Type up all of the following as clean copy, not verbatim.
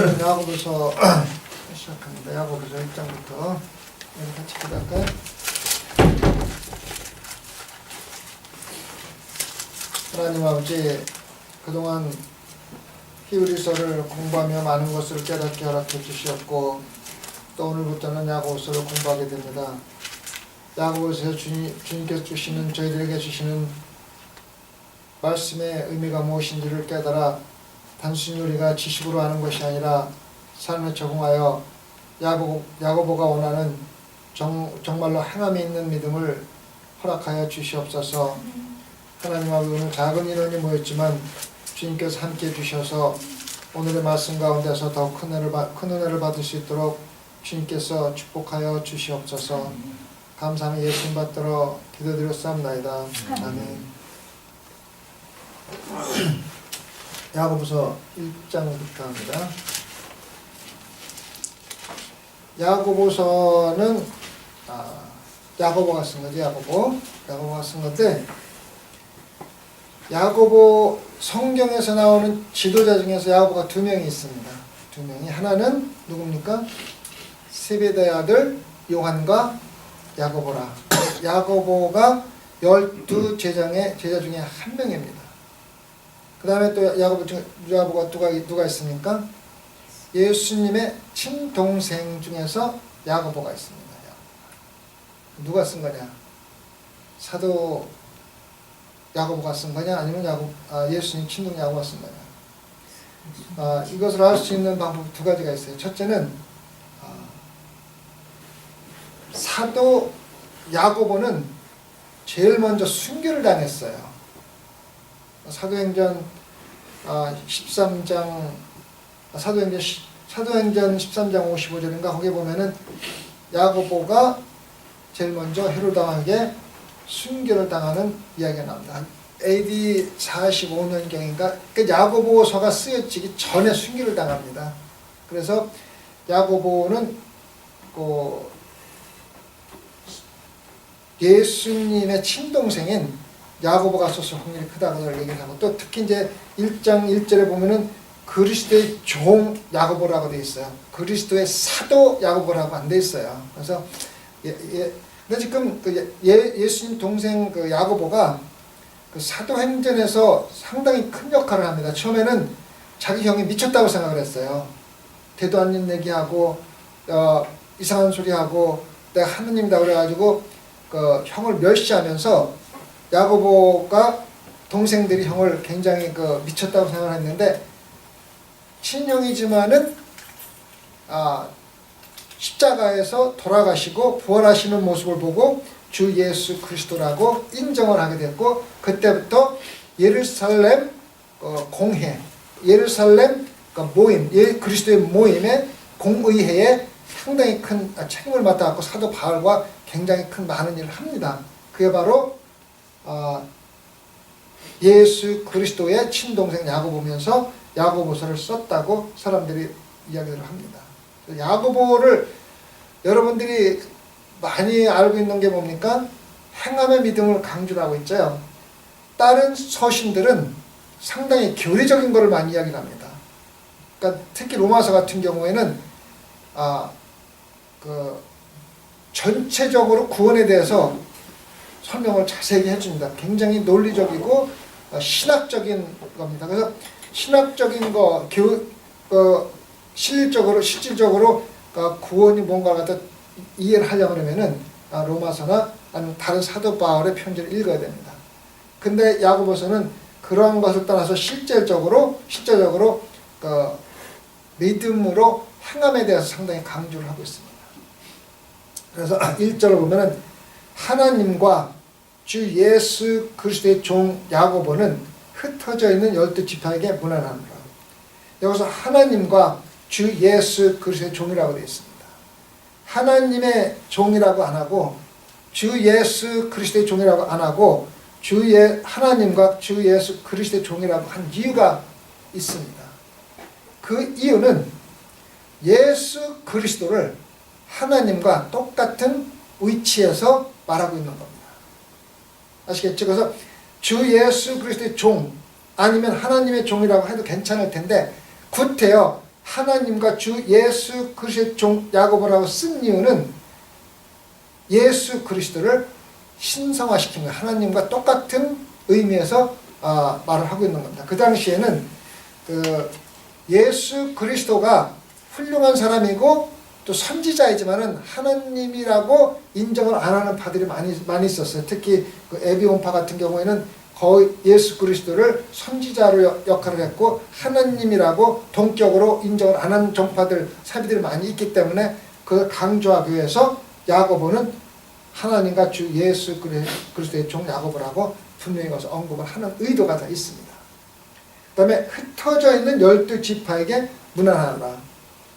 오늘은 야고보서 시작합니다. 야고보서 1장부터 같이 기도할까요? 하나님 아버지, 그동안 히브리서를 공부하며 많은 것을 깨닫게 허락해 주시었고 또 오늘부터는 야고보서를 공부하게 됩니다. 야고보서에서 주님께서 주시는, 저희들에게 주시는 말씀의 의미가 무엇인지를 깨달아 단순히 우리가 지식으로 아는 것이 아니라 삶에 적응하여 야고보가 원하는 정말로 행함이 있는 믿음을 허락하여 주시옵소서. 하나님 아버지, 오늘 작은 인원이 모였지만 주님께서 함께 해주셔서 오늘의 말씀 가운데서 더 큰 은혜를 받을 수 있도록 주님께서 축복하여 주시옵소서. 감사하며 예수님 받들어 기도드렸사옵나이다. 아멘. 야고보서 1장부터 합니다. 야고보서는 야고보가 쓴 거죠. 야고보가 쓴 건데, 야고보 성경에서 나오는 지도자 중에서 야고보가 두 명이 있습니다. 두 명이. 하나는 누굽니까? 세베대의 아들 요한과 야고보라. 야고보가 12제자 중에 한 명입니다. 그 다음에 또 야고보가 누가 있습니까? 예수님의 친동생 중에서 야고보가 있습니다. 누가 쓴 거냐? 사도 야고보가 쓴 거냐? 아니면 예수님 친동 야고보가 쓴 거냐? 이것을 알 수 있는 방법 두 가지가 있어요. 첫째는 사도 야고보는 제일 먼저 순교를 당했어요. 사도행전 13장 55절인가 거기에 보면은 야고보가 제일 먼저 헤롯 왕에게 순교를 당하는 이야기가 나옵니다. AD 45년경인가 그 야고보서가 쓰여지기 전에 순교를 당합니다. 그래서 야고보는 예수님의 친동생인 야고보가 썼을 확률이 크다고 얘기를 하고, 또 특히 이제 1장 1절에 보면은 그리스도의 종 야고보라고 되어 있어요. 그리스도의 사도 야고보라고 안 되어 있어요. 그래서 근데 지금 예수님 동생 야고보가 사도행전에서 상당히 큰 역할을 합니다. 처음에는 자기 형이 미쳤다고 생각을 했어요. 대도 않는 얘기하고 이상한 소리하고 내가 하느님이다 그래가지고 형을 멸시하면서 야고보가 동생들이 형을 굉장히 미쳤다고 생각을 했는데, 친형이지만은 십자가에서 돌아가시고 부활하시는 모습을 보고 주 예수 그리스도라고 인정을 하게 됐고, 그때부터 예루살렘 공회, 예루살렘 모임, 그리스도의 모임의 공의회에 상당히 큰 책임을 맡아갖고 사도 바울과 굉장히 큰 많은 일을 합니다. 그게 바로 예수 그리스도의 친동생 야고보면서 야고보서를 썼다고 사람들이 이야기를 합니다. 야고보를 여러분들이 많이 알고 있는 게 뭡니까? 행함의 믿음을 강조를 하고 있죠. 다른 서신들은 상당히 교리적인 것을 많이 이야기를 합니다. 그러니까 특히 로마서 같은 경우에는 전체적으로 구원에 대해서 설명을 자세히 해줍니다. 굉장히 논리적이고 신학적인 겁니다. 그래서 신학적인 거, 실질적으로 구원이 뭔가 갖다 이해를 하려고 그러면은 로마서나 아니면 다른 사도 바울의 편지를 읽어야 됩니다. 근데 야고보서는 그런 것을 떠나서 실제적으로 믿음으로 행함에 대해서 상당히 강조를 하고 있습니다. 그래서 1절을 보면은 하나님과 주 예수 그리스도의 종 야고보는 흩어져 있는 12지파에게 문안하노라. 여기서 하나님과 주 예수 그리스도의 종이라고 되어 있습니다. 하나님의 종이라고 안 하고 주 예수 그리스도의 종이라고 안 하고 하나님과 주 예수 그리스도의 종이라고 한 이유가 있습니다. 그 이유는 예수 그리스도를 하나님과 똑같은 위치에서 말하고 있는 겁니다. 아시겠죠? 그래서 주 예수 그리스도의 종 아니면 하나님의 종이라고 해도 괜찮을 텐데, 구태여 하나님과 주 예수 그리스도의 종 야고보라고 쓴 이유는 예수 그리스도를 신성화시킨 거예요. 하나님과 똑같은 의미에서 말을 하고 있는 겁니다. 그 당시에는 예수 그리스도가 훌륭한 사람이고 또 선지자이지만은 하나님이라고 인정을 안 하는 파들이 많이 있었어요. 특히 그 에비온파 같은 경우에는 거의 예수 그리스도를 선지자로 역할을 했고 하나님이라고 동격으로 인정을 안 하는 종파들, 사비들이 많이 있기 때문에 그걸 강조하기 위해서 야고보는 하나님과 주 예수 그리스도의 종 야고보라고 분명히 가서 언급을 하는 의도가 다 있습니다. 그 다음에 흩어져 있는 12지파에게 문안하라.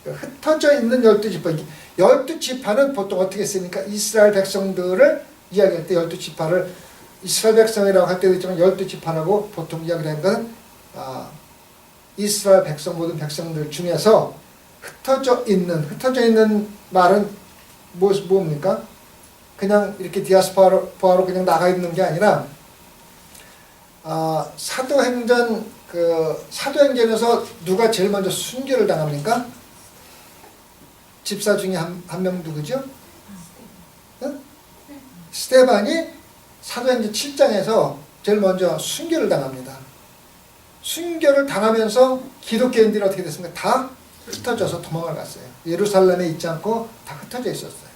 흩어져 있는 12지파. 12지파는 보통 어떻게 쓰니까 이스라엘 백성들을 이야기할 때 12지파를 이스라엘 백성이라고 할 때도 있지만 12지파라고 보통 이야기를 하는 것은 이스라엘 백성 모든 백성들 중에서 흩어져 있는 말은 뭡니까? 그냥 이렇게 디아스포아로 그냥 나가 있는 게 아니라 사도행전에서 누가 제일 먼저 순교를 당합니까? 집사 중에 한 명 누구죠? 응? 스데반이 사도행전 7장에서 제일 먼저 순교를 당합니다. 순교를 당하면서 기독교인들이 어떻게 됐습니까? 다 흩어져서 도망을 갔어요. 예루살렘에 있지 않고 다 흩어져 있었어요.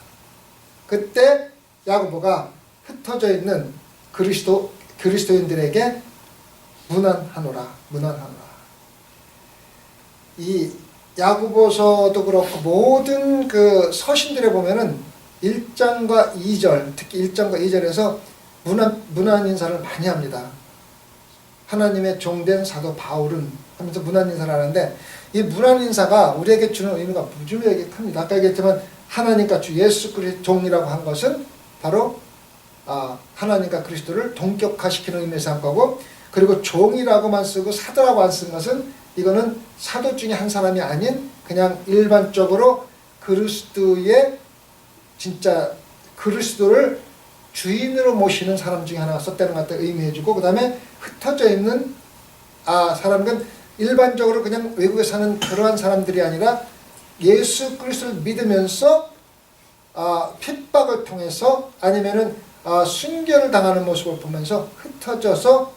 그때 야고보가 흩어져 있는 그리스도인들에게 문안하노라. 이 야고보서도 그렇고 모든 그 서신들에 보면은 1장과 2절, 특히 1장과 2절에서 문안 인사를 많이 합니다. 하나님의 종된 사도 바울은 하면서 문안 인사를 하는데 이 문안 인사가 우리에게 주는 의미가 무지무지하게 큽니다. 아까 얘기했지만 하나님과 주 예수 그리스도의 종이라고 한 것은 바로 하나님과 그리스도를 동격화시키는 의미에서 한 거고, 그리고 종이라고만 쓰고 사도라고 안 쓴 것은 이거는 사도 중에 한 사람이 아닌 그냥 일반적으로 그리스도의 진짜 그리스도를 주인으로 모시는 사람 중에 하나가 썼다는 것 같다 의미해주고, 그 다음에 흩어져 있는 사람은 일반적으로 그냥 외국에 사는 그러한 사람들이 아니라 예수 그리스도를 믿으면서 핍박을 통해서 아니면은 순교를 당하는 모습을 보면서 흩어져서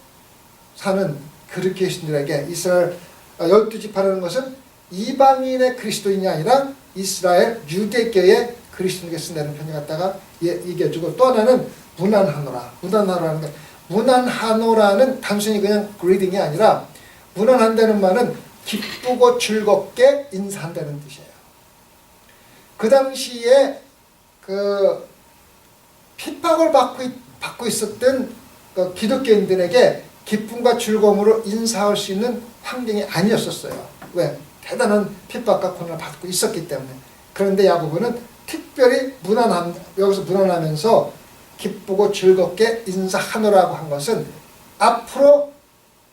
사는 그리스도인들에게 이스라엘 12지파라는 것은 이방인의 그리스도인이 아니라 이스라엘 유대교의 그리스도인에게 쓴다는 편을 갖다가 얘기해주고, 또 하나는 문안하노라는 게, 문안하노라는 단순히 그냥 그리딩이 아니라 문안한다는 말은 기쁘고 즐겁게 인사한다는 뜻이에요. 그 당시에 그 핍박을 받고 있었던 그 기독교인들에게 기쁨과 즐거움으로 인사할 수 있는 환경이 아니었었어요. 왜? 대단한 핍박과 고난을 받고 있었기 때문에. 그런데 야고보는 특별히 여기서 문안하면서 기쁘고 즐겁게 인사하노라고 한 것은 앞으로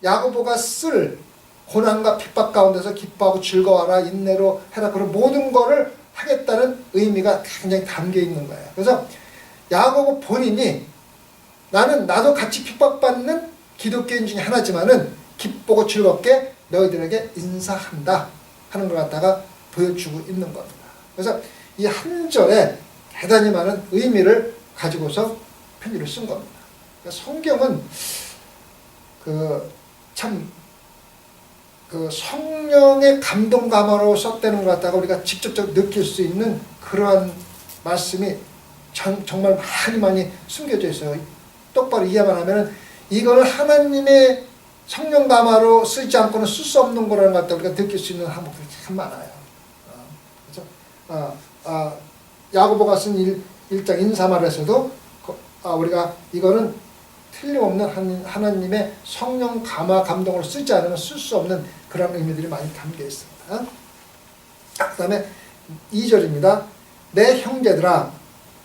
야고보가 쓸 고난과 핍박 가운데서 기뻐하고 즐거워하라, 인내로 해라, 그런 모든 거를 하겠다는 의미가 굉장히 담겨 있는 거예요. 그래서 야고보 본인이 나도 같이 핍박받는 기독교인 중에 하나지만은 기쁘고 즐겁게 너희들에게 인사한다 하는 걸 갖다가 보여주고 있는 겁니다. 그래서 이 한 절에 대단히 많은 의미를 가지고서 편지를 쓴 겁니다. 그러니까 성경은 성령의 감동 감화로 썼다는 것 갖다가 우리가 직접적으로 느낄 수 있는 그러한 말씀이 정말 많이 숨겨져 있어요. 똑바로 이해만 하면은 이거는 하나님의 성령 감화로 쓰지 않고는 쓸 수 없는 거라는 것 같다 우리가 느낄 수 있는 항목들이 참 많아요. 그래서 야고보가 쓴 1장 인사말에서도 우리가 이거는 틀림없는 하나님의 성령 감화 감동으로 쓰지 않으면 쓸 수 없는 그런 의미들이 많이 담겨 있습니다. 그 다음에 2절입니다. 내 형제들아,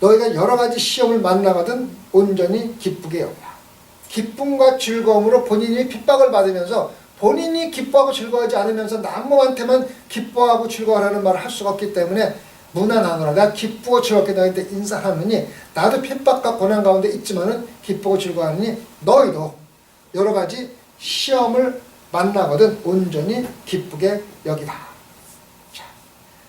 너희가 여러 가지 시험을 만나거든 온전히 기쁘게 여기라. 기쁨과 즐거움으로 본인이 핍박을 받으면서 본인이 기뻐하고 즐거워하지 않으면서 남한테만 기뻐하고 즐거워하라는 말을 할 수가 없기 때문에 문안하노라. 내가 기쁘고 즐겁게 너희한테 인사하느니 나도 핍박과 고난 가운데 있지만은 기쁘고 즐거워하느니 너희도 여러 가지 시험을 만나거든 온전히 기쁘게 여기라.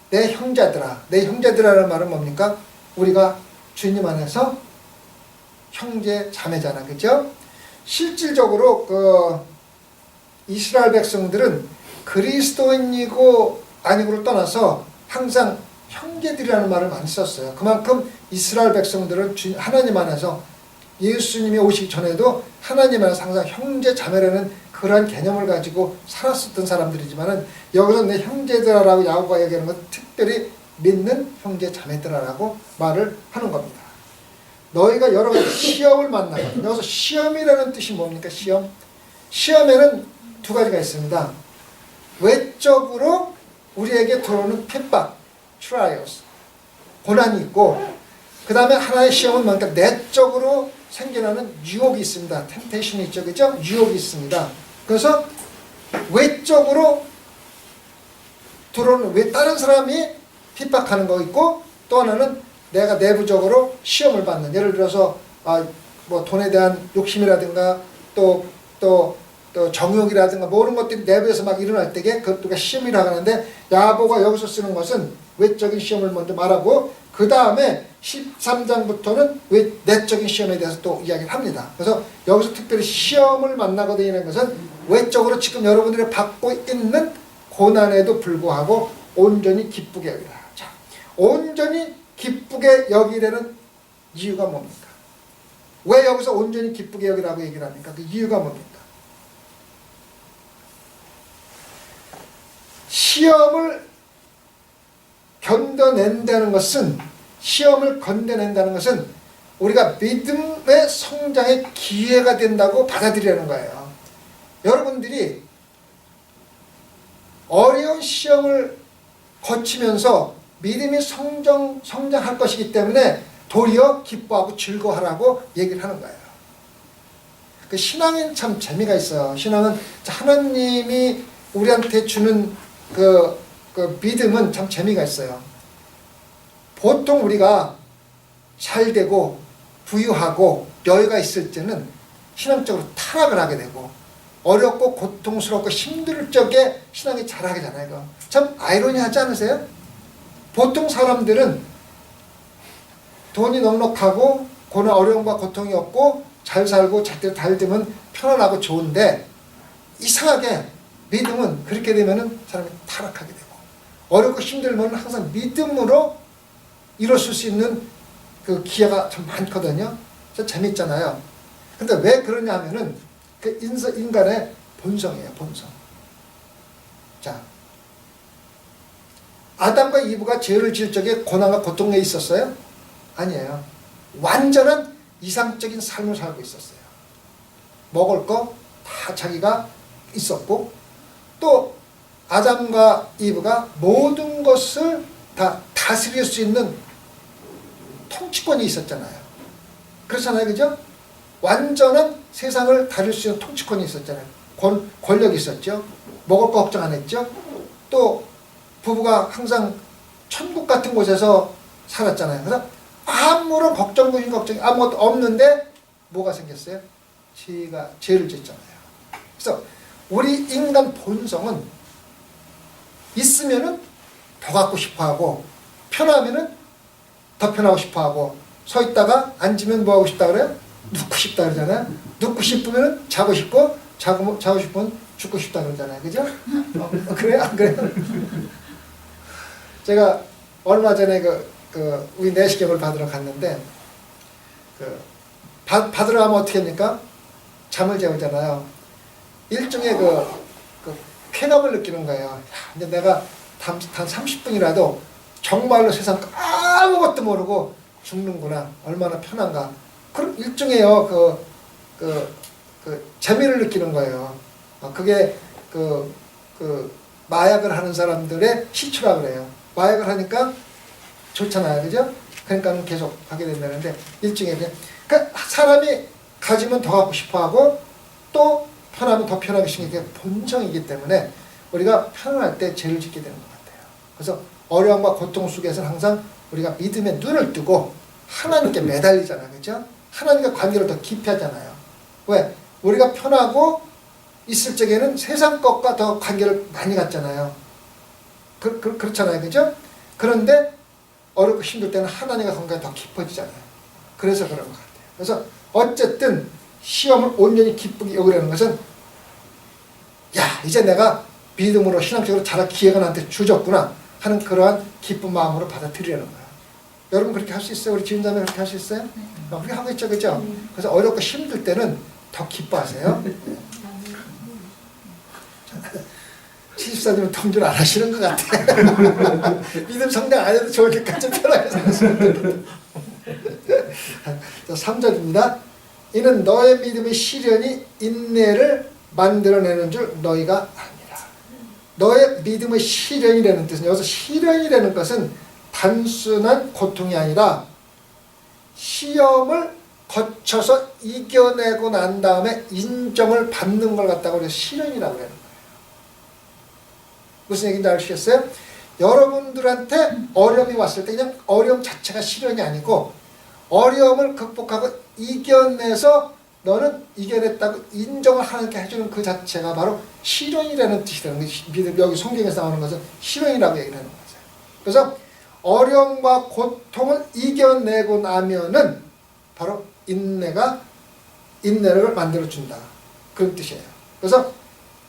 내 형제들아. 내 형제들아라는 말은 뭡니까? 우리가 주님 안에서 형제 자매잖아. 그죠? 실질적으로 그 이스라엘 백성들은 그리스도인이고 아니고를 떠나서 항상 형제들이라는 말을 많이 썼어요. 그만큼 이스라엘 백성들은 하나님 안에서 예수님이 오시기 전에도 하나님 안에서 항상 형제 자매라는 그러한 개념을 가지고 살았었던 사람들이지만은 여기서 내 형제들아라고 야고보가 얘기하는 건 특별히 믿는 형제 자매들아라고 말을 하는 겁니다. 너희가 여러 가지 시험을 만나거든. 여기서 시험이라는 뜻이 뭡니까? 시험. 시험에는 두 가지가 있습니다. 외적으로 우리에게 들어오는 핍박, trials, 고난이 있고, 그 다음에 하나의 시험은 뭔가 내적으로 생겨나는 유혹이 있습니다. 템테이션이 있죠. 그죠? 유혹이 있습니다. 그래서 외적으로 들어오는, 다른 사람이 핍박하는 거 있고, 또 하나는 내가 내부적으로 시험을 받는, 예를 들어서 뭐 돈에 대한 욕심이라든가 또 정욕이라든가 모든 것들이 내부에서 막 일어날 때에 그것도 시험이라고 하는데, 야고보가 여기서 쓰는 것은 외적인 시험을 먼저 말하고 그 다음에 13장부터는 내적인 시험에 대해서 또 이야기를 합니다. 그래서 여기서 특별히 시험을 만나거든이라는 것은 외적으로 지금 여러분들이 받고 있는 고난에도 불구하고 온전히 기쁘게 여기라. 자, 온전히 기쁘게 여기라는 이유가 뭡니까? 왜 여기서 온전히 기쁘게 여기라고 얘기를 합니까? 그 이유가 뭡니까? 시험을 견뎌낸다는 것은, 시험을 건져낸다는 것은 우리가 믿음의 성장의 기회가 된다고 받아들이라는 거예요. 여러분들이 어려운 시험을 거치면서 믿음이 성장할 것이기 때문에 도리어 기뻐하고 즐거워하라고 얘기를 하는 거예요. 그 신앙엔 참 재미가 있어요. 신앙은 하나님이 우리한테 주는 그 믿음은 참 재미가 있어요. 보통 우리가 잘 되고 부유하고 여유가 있을 때는 신앙적으로 타락을 하게 되고, 어렵고 고통스럽고 힘들 적에 신앙이 잘하게 되잖아요. 참 아이러니하지 않으세요? 보통 사람들은 돈이 넉넉하고 고난 어려움과 고통이 없고 잘 살고 잘 되면 편안하고 좋은데, 이상하게 믿음은 그렇게 되면은 사람이 타락하게 되고, 어렵고 힘들면 항상 믿음으로 이뤘을 수 있는 그 기회가 참 많거든요. 그래서 재밌잖아요. 근데 왜 그러냐 하면은 그 인간의 본성이에요, 본성. 자, 아담과 이브가 죄를 지을 적에 고난과 고통에 있었어요? 아니에요. 완전한 이상적인 삶을 살고 있었어요. 먹을 거 다 자기가 있었고, 또 아담과 이브가 모든 것을 다 다스릴 수 있는 통치권이 있었잖아요. 그렇잖아요, 그죠? 완전한 세상을 다룰 수 있는 통치권이 있었잖아요. 권력이 있었죠. 먹을 거 걱정 안 했죠. 또 부부가 항상 천국 같은 곳에서 살았잖아요. 그래서 아무런 걱정이 아무것도 없는데 뭐가 생겼어요? 죄를 짓잖아요. 그래서 우리 인간 본성은 있으면은 더 갖고 싶어하고, 편하면은 더 편하고 싶어하고, 서 있다가 앉으면 뭐 하고 싶다 그래요? 눕고 싶다 그러잖아요. 눕고 싶으면은 자고 싶고, 자고 싶으면 죽고 싶다 그러잖아요. 그죠? 그래요? 안 그래요? 제가 얼마 전에 우리 내시경을 받으러 갔는데, 받으러 가면 어떻게 합니까? 잠을 재우잖아요. 일종의 쾌감을 느끼는 거예요. 근데 내가 단 30분이라도 정말로 세상 아무것도 모르고 죽는구나. 얼마나 편한가. 그런 일종의요, 재미를 느끼는 거예요. 그게 마약을 하는 사람들의 시초라 그래요. 마약을 하니까 좋잖아요. 그죠? 그러니까 계속 하게 된다는데, 일종의 그러니까 사람이 가지면 더 갖고 싶어 하고, 또 편하면 더 편하게 생기는 게 본성이기 때문에 우리가 편안할 때 죄를 짓게 되는 것 같아요. 그래서 어려움과 고통 속에서는 항상 우리가 믿음에 눈을 뜨고 하나님께 매달리잖아요. 그죠? 하나님과 관계를 더 깊이 하잖아요. 왜? 우리가 편하고 있을 적에는 세상 것과 더 관계를 많이 갖잖아요. 그렇잖아요. 그죠? 그런데 어렵고 힘들 때는 하나님과 관계가 더 깊어지잖아요. 그래서 그런 것 같아요. 그래서 어쨌든 시험을 온전히 기쁘게 여기라는 것은 야 이제 내가 믿음으로 신앙적으로 자랄 기회가 나한테 주어졌구나 하는 그러한 기쁜 마음으로 받아들이려는 거예요. 여러분 그렇게 할 수 있어요? 우리 지은자매 그렇게 할 수 있어요? 그렇게 하고 있죠, 그죠? 그래서 어렵고 힘들 때는 더 기뻐하세요. 74님은 통줄 안 하시는 것 같아요. 믿음 성장 안 해도 좋을 때까지 편하게 살았습니다. 3절입니다. 이는 너의 믿음의 시련이 인내를 만들어내는 줄 너희가 압니다. 너의 믿음의 시련이라는 뜻은 여기서 시련이라는 것은 단순한 고통이 아니라 시험을 거쳐서 이겨내고 난 다음에 인정을 받는 걸 갖다가 우리가 시련이라고 하는 거예요. 무슨 얘기인지 아시겠어요? 여러분들한테 어려움이 왔을 때 그냥 어려움 자체가 시련이 아니고 어려움을 극복하고 이겨내서 너는 이겨냈다고 인정을 하나님께 해주는 그 자체가 바로 시련이라는 뜻이라는 거예요. 여기 성경에서 나오는 것은 시련이라고 얘기를 하는 거죠. 그래서 어려움과 고통을 이겨내고 나면은 바로 인내를 만들어준다. 그런 뜻이에요. 그래서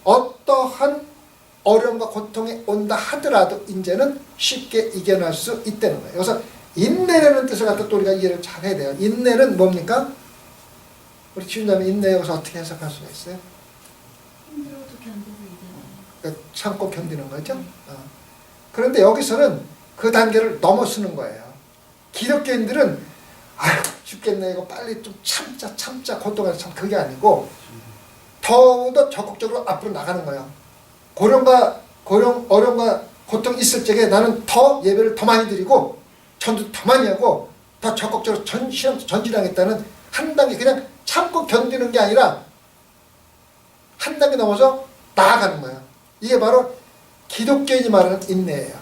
어떠한 어려움과 고통이 온다 하더라도 이제는 쉽게 이겨낼 수 있다는 거예요. 그래서 인내라는 뜻을 갖다 또 우리가 이해를 잘 해야 돼요. 인내는 뭡니까? 우리 지훈자매 인내 여기서 어떻게 해석할 수가 있어요? 힘들어도 견디고 이겨내는. 그러니까 참고 견디는 거죠. 그런데 여기서는 그 단계를 넘어서는 거예요. 기독교인들은 아유 죽겠네 이거 빨리 좀 참자 고통해서 참 그게 아니고 더욱더 적극적으로 앞으로 나가는 거예요. 어려움과 고통이 있을 적에 나는 더 예배를 더 많이 드리고 전도 더 많이 하고 더 적극적으로 전진하겠다는 한 단계 그냥 참고 견디는 게 아니라 한 단계 넘어서 나아가는 거예요. 이게 바로 기독교인이 말하는 인내예요.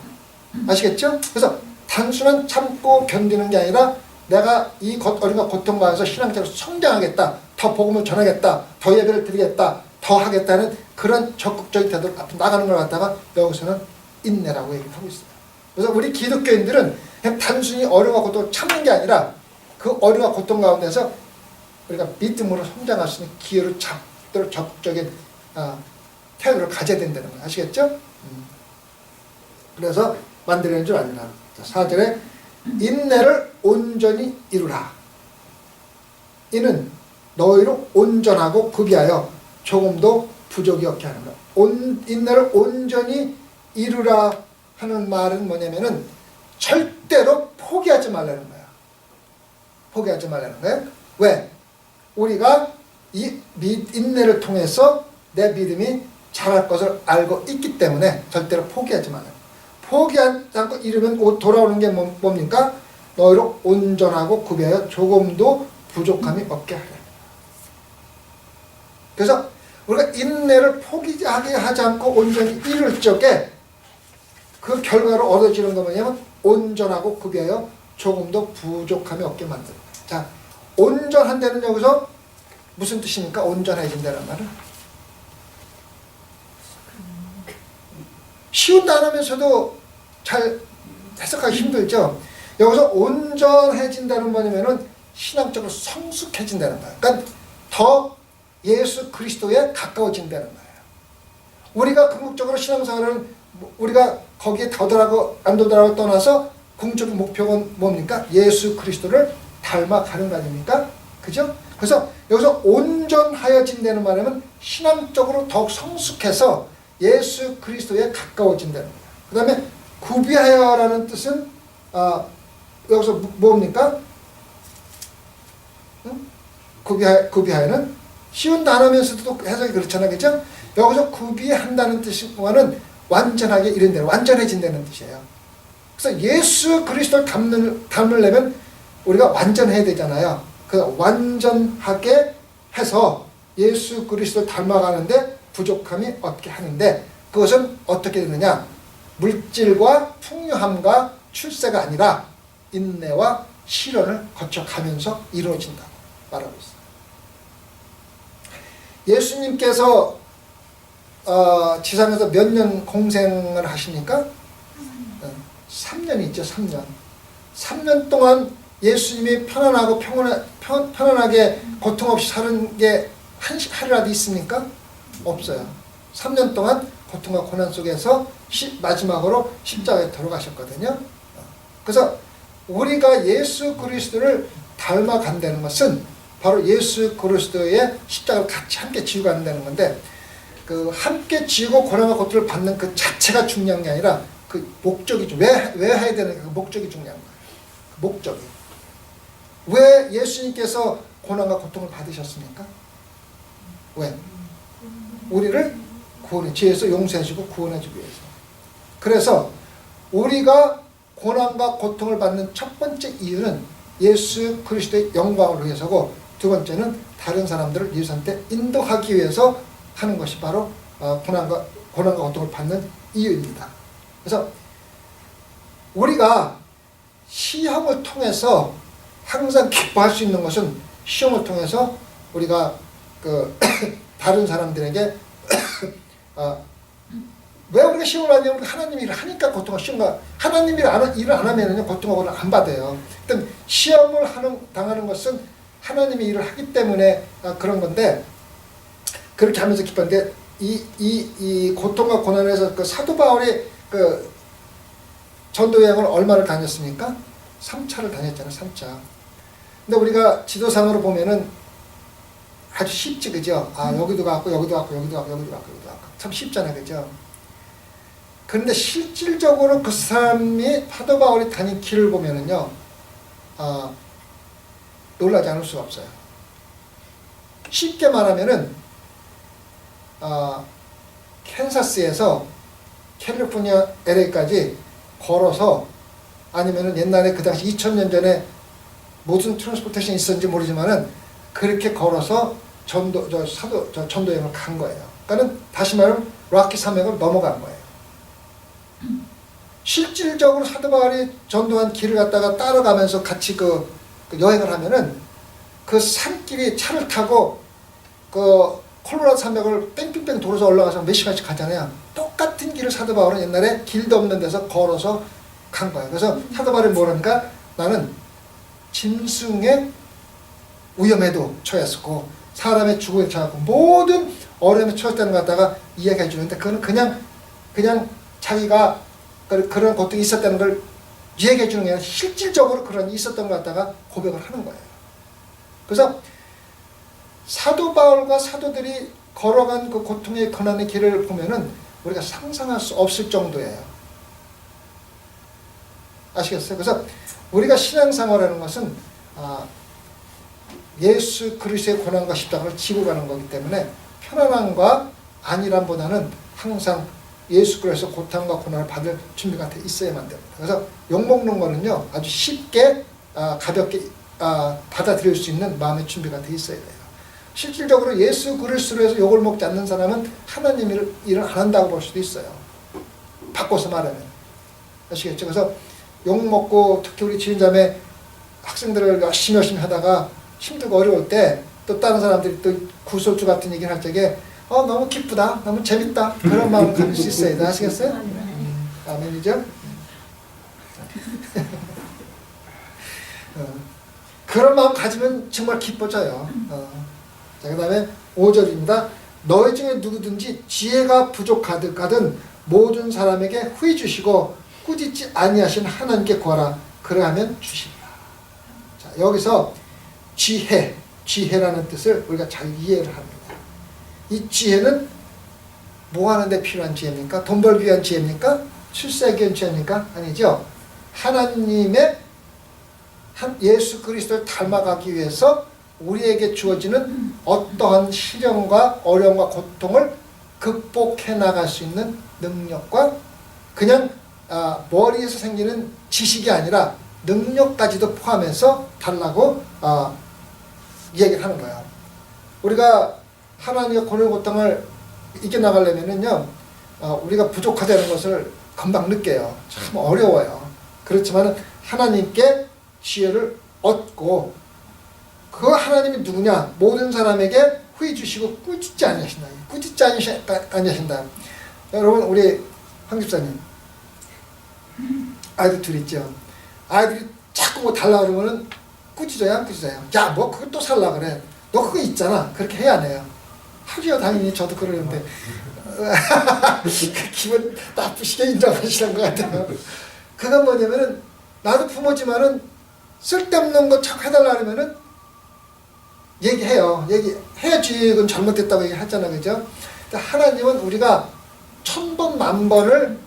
아시겠죠? 그래서 단순한 참고 견디는 게 아니라 내가 이 어려움과 고통 가운데서 신앙적으로 성장하겠다, 더 복음을 전하겠다, 더 예배를 드리겠다, 더 하겠다는 그런 적극적인 태도로 앞으로 나가는 걸 갖다가 여기서는 인내라고 얘기를 하고 있어요. 그래서 우리 기독교인들은 그냥 단순히 어려움과 고통을 참는 게 아니라 그 어려움과 고통 가운데서 우리가 믿음으로 성장할 수 있는 기회를 잡도록 적극적인 태도를 가져야 된다는 거 아시겠죠? 그래서 만들어낸 줄 아니라 4절에 인내를 온전히 이루라. 이는 너희로 온전하고 구비하여 조금도 부족이 없게 하는 거야. 인내를 온전히 이루라 하는 말은 뭐냐면은 절대로 포기하지 말라는 거야. 포기하지 말라는 거야. 왜? 우리가 이 인내를 통해서 내 믿음이 자랄 것을 알고 있기 때문에 절대로 포기하지 말아요. 포기하지 않고 이루면 돌아오는 게 뭡니까? 너희로 온전하고 구비하여 조금도 부족함이 없게 하라. 그래서 우리가 인내를 포기하게 하지 않고 온전히 이룰 적에 그 결과로 얻어지는 거 뭐냐면 온전하고 구비하여 조금도 부족함이 없게 만든다. 자, 온전한다는 여기서 무슨 뜻입니까? 온전해진다는 말은 쉬운 단어면서도 잘 해석하기 힘들죠. 여기서 온전해진다는 뭐냐면은 신앙적으로 성숙해진다는 거예요. 그러니까 더 예수 그리스도에 가까워진다는 거예요. 우리가 궁극적으로 신앙생활을 우리가 거기에 더더라고 안 더더라고 떠나서 궁극적인 목표가 뭡니까? 예수 그리스도를 닮아가는 거 아닙니까? 그죠? 그래서 여기서 온전하여진다는 말하면 신앙적으로 더욱 성숙해서 예수 그리스도에 가까워진다는 거예요. 그 다음에 구비하여라는 뜻은 여기서 뭡니까? 구비하여는 쉬운 단어면서도 해석이 그렇잖아요. 그죠? 여기서 구비한다는 뜻과는 완전하게 이른다는 완전해진다는 뜻이에요. 그래서 예수 그리스도를 닮으려면 우리가 완전해야 되잖아요. 그 완전하게 해서 예수 그리스도를 닮아가는데 부족함이 없게 하는데 그것은 어떻게 되느냐? 물질과 풍요함과 출세가 아니라 인내와 시련을 거쳐가면서 이루어진다고 말하고 있어요. 예수님께서 지상에서 몇 년 공생을 하십니까? 3년이 있죠. 3년. 3년 동안 예수님이 편안하고 편안하게 고통 없이 사는 게 하루라도 있습니까? 없어요. 3년 동안 고통과 고난 속에서 마지막으로 십자가에 돌아가셨거든요. 그래서 우리가 예수 그리스도를 닮아간다는 것은 바로 예수 그리스도의 십자가를 같이 함께 지고 간다는 건데, 그 함께 지고 고난과 고통을 받는 그 자체가 중요한 게 아니라 그 목적이 왜 해야 되는 그 목적이 중요한 거예요. 그 목적이. 왜 예수님께서 고난과 고통을 받으셨습니까? 왜? 우리를 죄에서 용서해주고 구원해주기 위해서. 그래서 우리가 고난과 고통을 받는 첫 번째 이유는 예수 그리스도의 영광을 위해서고, 두 번째는 다른 사람들을 예수한테 인도하기 위해서 하는 것이 바로 고난과 고통을 받는 이유입니다. 그래서 우리가 시험을 통해서 항상 기뻐할 수 있는 것은, 시험을 통해서 우리가 다른 사람들에게 왜 우리가 시험을 하냐면 하나님이 일을 하니까 고통과 시험과, 하나님이 일을 안 하면 고통과 고난을 안 받아요. 일단 시험을 당하는 것은 하나님이 일을 하기 때문에 그런 건데, 그렇게 하면서 기뻤는데, 이 고통과 고난에서 그 사도 바울이 그 전도 여행을 얼마를 다녔습니까? 3차를 다녔잖아요. 3차. 근데 우리가 지도상으로 보면은 아주 쉽지, 그죠? 여기도 갔고 여기도 갔고 여기도 갔고 여기도 갔고 여기도 갔고 참 쉽잖아요, 그죠? 그런데 실질적으로 그 사람이 사도 바울이 다닌 길을 보면은요, 놀라지 않을 수가 없어요. 쉽게 말하면은 캔사스에서 캘리포니아 LA까지 걸어서, 아니면은 옛날에 그 당시 2000년 전에 무슨 트랜스포테이션이 있었는지 모르지만은 그렇게 걸어서 전도 여행을 간 거예요. 그러니까 다시 말하면 락키 산맥을 넘어간 거예요. 실질적으로 사도 바울이 전도한 길을 갖다가 따라가면서 같이 그 여행을 하면은 그 산길이 차를 타고 그 콜로라도 산맥을 뺑뺑뺑 돌아서 올라가서 몇 시간씩 가잖아요. 똑같은 길을 사도 바울은 옛날에 길도 없는 데서 걸어서 간 거예요. 그래서 사도 바울이 뭐라니까, 나는 짐승의 위험에도 처했었고 사람의 죽음에 처했고 모든 어려움에 처했다는 것 갖다가 이야기해 주는데, 그거는 그냥 자기가 그런 고통이 있었다는 걸 얘기해 주는 게 아니라 실질적으로 그런 있었던 것 갖다가 고백을 하는 거예요. 그래서 사도 바울과 사도들이 걸어간 그 고통의 고난의 길을 보면은 우리가 상상할 수 없을 정도예요. 아시겠어요? 그래서 우리가 신앙생활하는 것은 예수 그리스도의 고난과 십자가를 지고 가는 거기 때문에 편안함과 안일함보다는 항상 예수 그리스도 고통과 고난을 받을 준비가 돼 있어야만 됩니다. 그래서 욕먹는 거는요, 아주 쉽게 가볍게 받아들일 수 있는 마음의 준비가 돼 있어야 돼요. 실질적으로 예수 그리스도로 해서 욕을 먹지 않는 사람은 하나님 일을 안 한다고 볼 수도 있어요. 바꿔서 말하면. 아시겠죠? 그래서 욕먹고 특히 우리 지인자매 학생들을 열심히 하다가 힘들고 어려울 때 또 다른 사람들이 또 구설주 같은 얘기를 할 적에 너무 기쁘다, 너무 재밌다, 그런 마음을 가질 수 있어야 돼. 아시겠어요? 아멘이죠? 그런 마음 가지면 정말 기뻐져요. 자, 그 다음에 5절입니다. 너희 중에 누구든지 지혜가 부족하든 모든 사람에게 후히 주시고 꾸짖지 아니하신 하나님께 구하라. 그러하면 주시리라. 자, 여기서 지혜라는 뜻을 우리가 잘 이해를 합니다. 이 지혜는 뭐 하는데 필요한 지혜입니까? 돈 벌기 위한 지혜입니까? 출세하기 위한 지혜입니까? 아니죠. 하나님의 예수 그리스도를 닮아가기 위해서 우리에게 주어지는 어떠한 시련과 어려움과 고통을 극복해 나갈 수 있는 능력과, 그냥 머리에서 생기는 지식이 아니라 능력까지도 포함해서 달라고 이야기를 하는 거예요. 우리가 하나님의 고난 고통을 이겨나가려면요, 우리가 부족하다는 것을 금방 느껴요. 참 어려워요. 그렇지만 하나님께 지혜를 얻고, 그 하나님이 누구냐? 모든 사람에게 후히 주시고 꾸짖지 아니하신다. 꾸짖지 아니하신다. 여러분, 우리 황 집사님 아이들 둘 있죠. 아이들이 자꾸 뭐 달라 그러면은 꾸짖어요, 안 꾸짖어요? 야, 뭐 그걸 또 살라 그래. 너 그거 있잖아. 그렇게 해야 안 해요? 하죠, 당연히. 저도 그러는데. 기분 나쁘시게 인정하시는 것 같아요. 그건 뭐냐면은, 나도 부모지만은 쓸데없는 거 척 해달라 그러면은 얘기해요. 얘기해야지. 그건 잘못됐다고 얘기하잖아. 그죠? 근데 하나님은 우리가 1000번, 10,000번을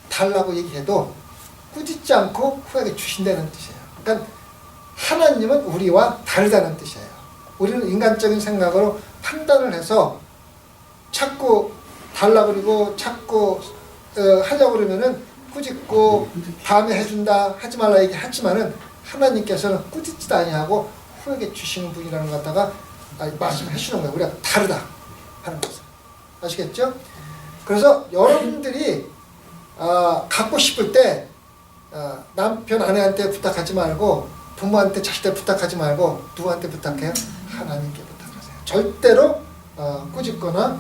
달라고 얘기해도 꾸짖지 않고 후하게 주신다는 뜻이에요. 그러니까 하나님은 우리와 다르다는 뜻이에요. 우리는 인간적인 생각으로 판단을 해서 자꾸 달라 그러고 자꾸 하려고 그러면은 꾸짖고 다음에 해준다 하지 말라 얘기하지만은 하나님께서는 꾸짖지도 아니하고 후하게 주시는 분이라는 것 갖다가 말씀을 해주는 거예요. 우리가 다르다 하는 것을. 아시겠죠? 그래서 여러분들이 갖고 싶을 때 남편 아내한테 부탁하지 말고 부모한테 자식들 부탁하지 말고 누구한테 부탁해요? 하나님께 부탁하세요. 절대로 꾸짖거나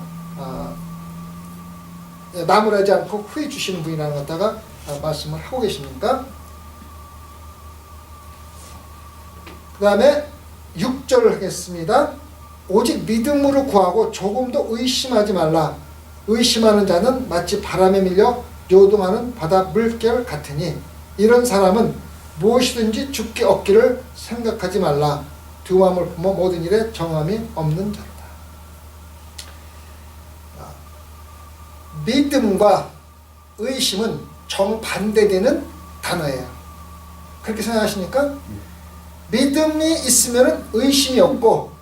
나무라지 않고 후회 주시는 분이라는 것 갖다가 말씀을 하고 계십니까? 그 다음에 6절을 하겠습니다. 오직 믿음으로 구하고 조금도 의심하지 말라. 의심하는 자는 마치 바람에 밀려 요동하는 바다 물결 같으니 이런 사람은 무엇이든지 죽게 얻기를 생각하지 말라. 두 마음을 품어 모든 일에 정함이 없는 자로다. 믿음과 의심은 정반대되는 단어예요. 그렇게 생각하십니까? 믿음이 있으면 의심이 없고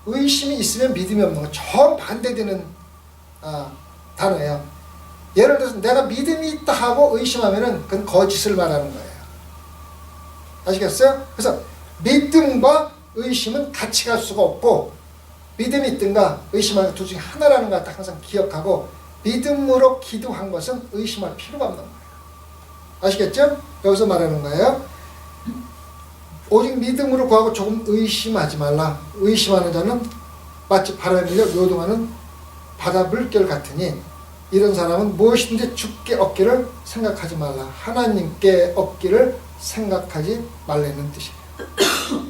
의심이 있으면 믿음이 없는 거 정반대되는 단어예요. 예를 들어서 내가 믿음이 있다 하고 의심하면은 그건 거짓을 말하는 거예요. 아시겠어요? 그래서 믿음과 의심은 같이 갈 수가 없고 믿음이 있든가 의심하는 둘 중에 하나라는 걸 항상 기억하고 믿음으로 기도한 것은 의심할 필요가 없는 거예요. 아시겠죠? 여기서 말하는 거예요. 오직 믿음으로 구하고 조금 의심하지 말라. 의심하는 자는 마치 바람에 밀려 요동하는 바다 물결 같으니 이런 사람은 무엇이든지 죽게 얻기를 생각하지 말라. 하나님께 얻기를 생각하지 말라는 뜻이에요.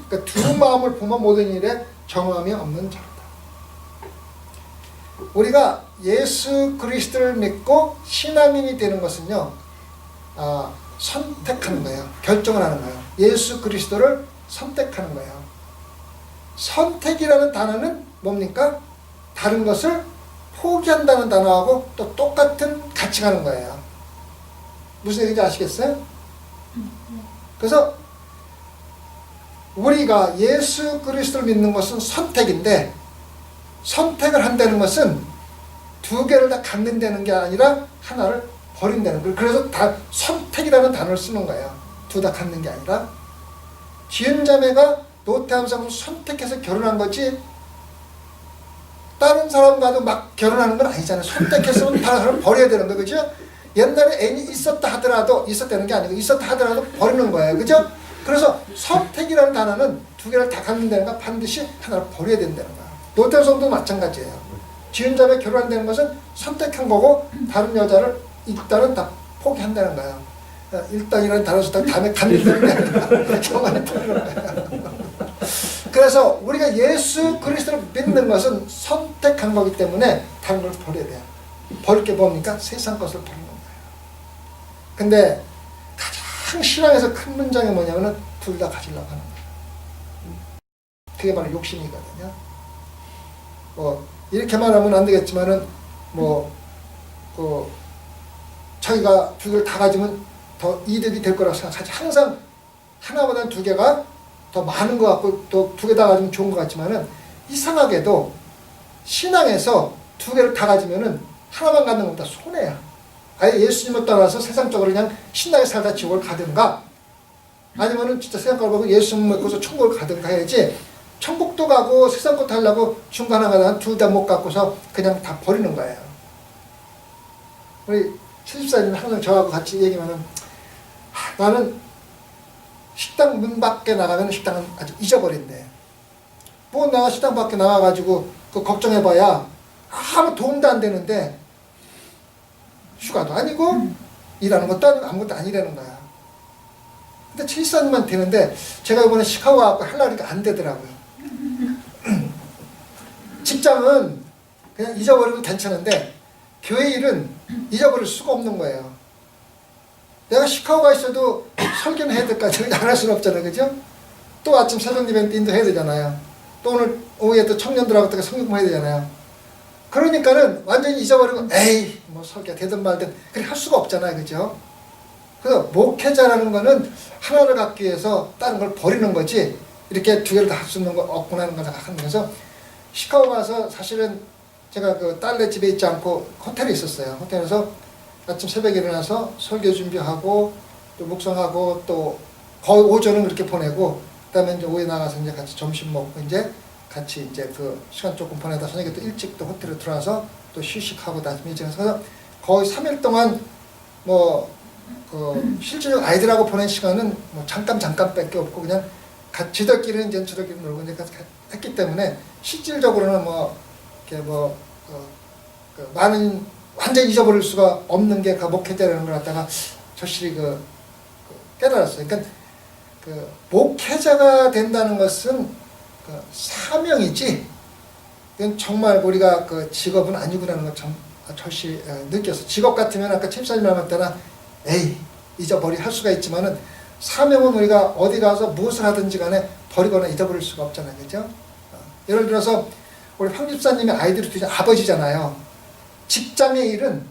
그러니까 두 마음을 품어 모든 일에 정함이 없는 자로다. 우리가 예수 그리스도를 믿고 신앙인이 되는 것은요, 선택하는 거예요. 결정을 하는 거예요. 예수 그리스도를 선택하는 거예요. 선택이라는 단어는 뭡니까? 다른 것을 포기한다는 단어하고 또 똑같은 같이 가는 거예요. 무슨 얘기인지 아시겠어요? 그래서 우리가 예수 그리스도를 믿는 것은 선택인데 선택을 한다는 것은 두 개를 다 갖는다는 게 아니라 하나를 버린다는 거예요. 그래서 다 선택이라는 단어를 쓰는 거예요. 둘 다 갖는 게 아니라. 지은자매가 노태함상을 선택해서 결혼한 거지 다른 사람과도 막 결혼하는 건 아니잖아요. 선택했으면 다른 사람을 버려야 되는 거예요. 그죠? 옛날에 애인이 있었다 하더라도 있었다는 게 아니고 있었다 하더라도 버리는 거예요. 그죠? 그래서 선택이라는 단어는 두 개를 다 갖는다는 건 반드시 하나를 버려야 된다는 거예요. 노태함상도 마찬가지예요. 지은자매 결혼한다는 것은 선택한 거고 다른 여자를 일단은 다 포기한다는 거예요. 일단이라는 단어 쓰다가 다음에 갖는다는 게 아니라 정말 버리는 거예요. 그래서 우리가 예수 그리스도를 믿는 것은 선택한 거기 때문에 다른 걸 버려야 돼요. 버릴 게 뭡니까? 세상 것을 버리는 거예요. 근데 가장 신앙에서 큰 문장이 뭐냐면은 둘 다 가지려고 하는 거예요. 그게 바로 욕심이거든요. 이렇게 말하면 안 되겠지만은 자기가 두 개를 다 가지면 더 이득이 될 거라고 생각하지. 항상 하나보다는 두 개가 더 많은 것 같고 또 두 개 다 가지면 좋은 것 같지만은 이상하게도 신앙에서 두 개를 다 가지면은 하나만 갖는 것보다 손해야. 아예 예수님을 따라서 세상적으로 그냥 신나게 살다 지옥을 가든가 아니면은 진짜 세상 걸 보고 예수님 믿고서 천국을 가든가 해야지. 천국도 가고 세상 것도 하려고 중간에 가다가 둘 다 못 갖고서 그냥 다 버리는 거예요. 우리 70살이면 항상 저하고 같이 얘기하면 나는 식당 문 밖에 나가면 식당은 아주 잊어버린대. 뭐 내가 식당 밖에 나가가지고 그 걱정해봐야 아무 도움도 안 되는데 휴가도 아니고 일하는 것도 아니고 아무것도 아니라는 거야. 근데 74년만 되는데 제가 이번에 시카고 가고 하려니까 안 되더라고요. 직장은 그냥 잊어버리면 괜찮은데 교회 일은 잊어버릴 수가 없는 거예요. 내가 시카고 가 있어도 설교는 해야 될까지 안 할 수는 없잖아요. 그죠? 또 아침 새벽 예배 때 인도해야 되잖아요. 또 오늘 오후에 또 청년들하고 또 성경 해야 되잖아요. 그러니까는 완전히 잊어버리고 에이 뭐 설교 되든 말든 그렇게 할 수가 없잖아요. 그죠? 그래서 목회자라는 거는 하나를 갖기 위해서 다른 걸 버리는 거지 이렇게 두 개를 다 할 수 있는 거 없구나 하는 걸 하는 거서 시카고 가서 사실은 제가 그 딸네 집에 있지 않고 호텔에 있었어요. 호텔에서 아침 새벽에 일어나서 설교 준비하고 또 묵상하고 또 거의 오전은 그렇게 보내고 그다음에 이제 오후에 나가서 이제 같이 점심 먹고 이제 같이 이제 그 시간 조금 보내다 저녁에 또 일찍 또 호텔에 들어와서 또 휴식하고 나중에 이제 그래서 거의 3일 동안 뭐 그 실제로 아이들하고 보낸 시간은 뭐 잠깐밖에 없고 그냥 지들끼리는 이제 저들끼리 놀고 이제 했기 때문에 실질적으로는 뭐 이렇게 뭐 그 많은 완전히 잊어버릴 수가 없는 게 그 목회자라는 걸 갖다가 절실히 깨달았어요. 그러니까 그 목회자가 된다는 것은 그 사명이지 이건 정말 우리가 그 직업은 아니구나는 걸 참 절실히 느꼈어. 직업 같으면 아까 칩사님 말한 때나 에이 잊어버리 할 수가 있지만은 사명은 우리가 어디 가서 무엇을 하든지 간에 버리거나 잊어버릴 수가 없잖아요. 그죠? 예를 들어서 우리 황 집사님의 아이들이 둘이 아버지잖아요. 직장의 일은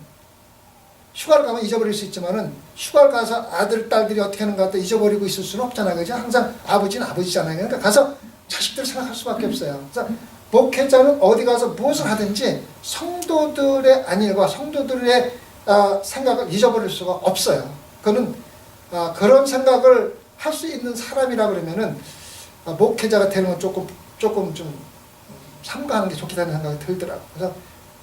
휴가를 가면 잊어버릴 수 있지만은 휴가를 가서 아들, 딸들이 어떻게 하는가 또 잊어버리고 있을 수는 없잖아요. 그죠? 항상 아버지는 아버지잖아요. 그러니까 가서 자식들 생각할 수밖에 없어요. 그래서 목회자는 어디 가서 무엇을 하든지 성도들의 안일과 성도들의 생각을 잊어버릴 수가 없어요. 그는 그런 생각을 할 수 있는 사람이라 그러면은 목회자가 되는 건 조금 좀 삼가하는 게 좋겠다는 생각이 들더라고요. 그래서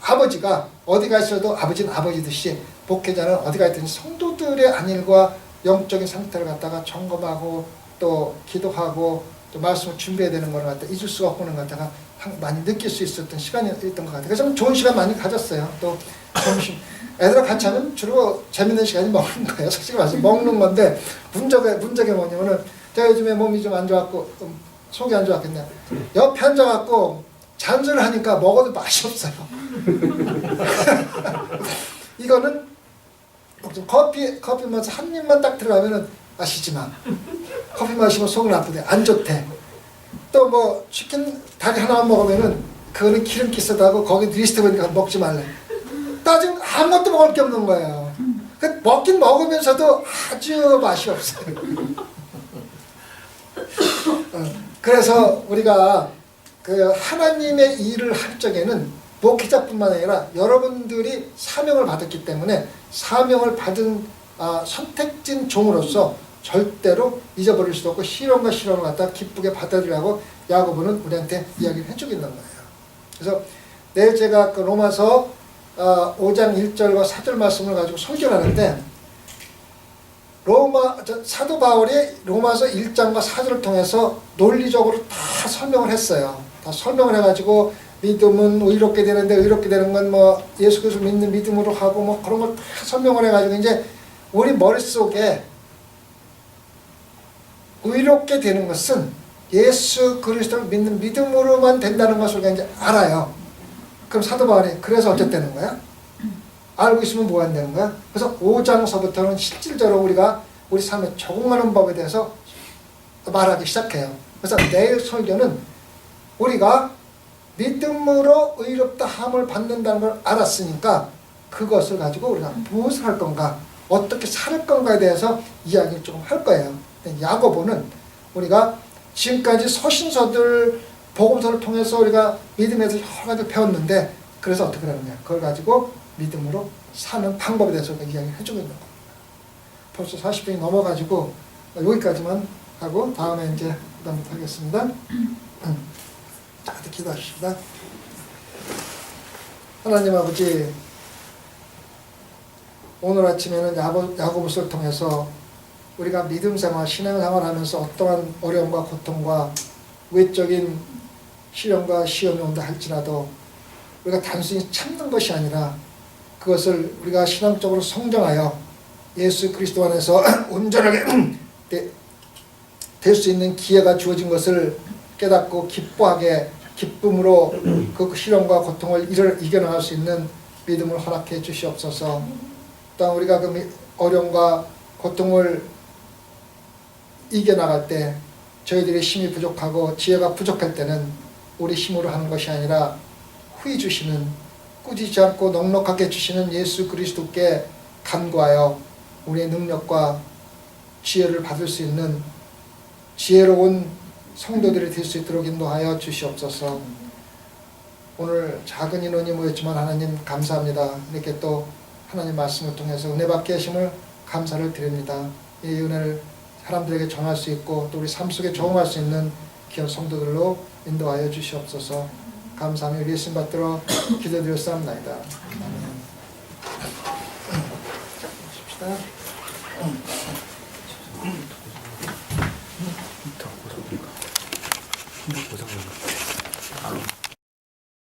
아버지가 어디 가 있어도 아버지는 아버지듯이 목회자는 어디 가 있든지 성도들의 안일과 영적인 상태를 갖다가 점검하고 또 기도하고 또 말씀을 준비해야 되는 걸 갖다 잊을 수가 없는 걸 갖다가 많이 느낄 수 있었던 시간이었던 것 같아요. 그래서 좋은 시간 많이 가졌어요. 또 점심 애들하고 같이 하면 주로 재밌는 시간이 먹는 거예요. 솔직히 말해서 먹는 건데 문제가 뭐냐면은 제가 요즘에 몸이 좀 안 좋았고 속이 안 좋았겠네요. 옆에 앉아갖고 잔소리를 하니까 먹어도 맛이 없어요. 이거는 커피 마셔 한 입만 딱 들어가면은 마시지 마. 커피 마시면 속은 아프대. 안 좋대. 또 뭐 치킨 다리 하나만 먹으면은 그거는 기름기 있어다고 거기 리스트 보니까 먹지 말래. 따지면 아무것도 먹을 게 없는 거예요. 그 먹긴 먹으면서도 아주 맛이 없어요. 그래서 우리가 그 하나님의 일을 할 적에는 목회자뿐만 아니라 여러분들이 사명을 받았기 때문에 사명을 받은 선택진 종으로서 절대로 잊어버릴 수 없고 시련과 시련을 갖다 기쁘게 받아들이라고 야고보는 우리한테 이야기를 해주고 있는 거예요. 그래서 내일 제가 그 로마서 5장 1절과 4절 말씀을 가지고 설교를 하는데 사도 바울이 로마서 1장과 4절을 통해서 논리적으로 다 설명을 했어요. 다 설명을 해가지고 믿음은 의롭게 되는데 의롭게 되는 건 뭐 예수 그리스도 믿는 믿음으로 하고 뭐 그런 걸 다 설명을 해가지고 이제 우리 머릿속에 의롭게 되는 것은 예수 그리스도를 믿는 믿음으로만 된다는 것을 우리가 이제 알아요. 그럼 사도 바울이 그래서 어쨌다는 거야? 알고 있으면 뭐가 안 되는 거야? 그래서 5장서부터는 실질적으로 우리가 우리 삶에 적응하는 법에 대해서 말하기 시작해요. 그래서 내일 설교는 우리가 믿음으로 의롭다 함을 받는다는 걸 알았으니까 그것을 가지고 우리가 무엇을 할 건가, 어떻게 살 건가에 대해서 이야기를 조금 할 거예요. 야고보는 우리가 지금까지 서신서들 복음서를 통해서 우리가 믿음에서 여러 가지 배웠는데 그래서 어떻게 하느냐, 그걸 가지고 믿음으로 사는 방법에 대해서 이야기를 해주고 있는 겁니다. 벌써 40분이 넘어가지고 여기까지만 하고 다음에 이제 그다음부터 하겠습니다. 자, 기도하십시다. 하나님 아버지, 오늘 아침에는 야고보서를 통해서 우리가 믿음 생활, 신앙 생활 하면서 어떠한 어려움과 고통과 외적인 시련과 시험이 온다 할지라도 우리가 단순히 참는 것이 아니라 그것을 우리가 신앙적으로 성장하여 예수 그리스도 안에서 온전하게 될 수 있는 기회가 주어진 것을 깨닫고 기뻐하게 기쁨으로 그 시련과 고통을 이겨나갈 수 있는 믿음을 허락해 주시옵소서. 또한 우리가 그 어려움과 고통을 이겨나갈 때 저희들의 힘이 부족하고 지혜가 부족할 때는 우리 힘으로 하는 것이 아니라 후히 주시는 꾸짖지 않고 넉넉하게 주시는 예수 그리스도께 간구하여 우리의 능력과 지혜를 받을 수 있는 지혜로운 성도들이 될 수 있도록 인도하여 주시옵소서. 오늘 작은 인원이 모였지만 하나님 감사합니다. 이렇게 또 하나님 말씀을 통해서 은혜 받게 하심을 감사를 드립니다. 이 은혜를 사람들에게 전할 수 있고 또 우리 삶 속에 적용할 수 있는 귀한 성도들로 인도하여 주시옵소서. 감사하며 우리 예수님 받들어 기도드렸사옵나이다. 봅시다. 고상인가? 고상인가?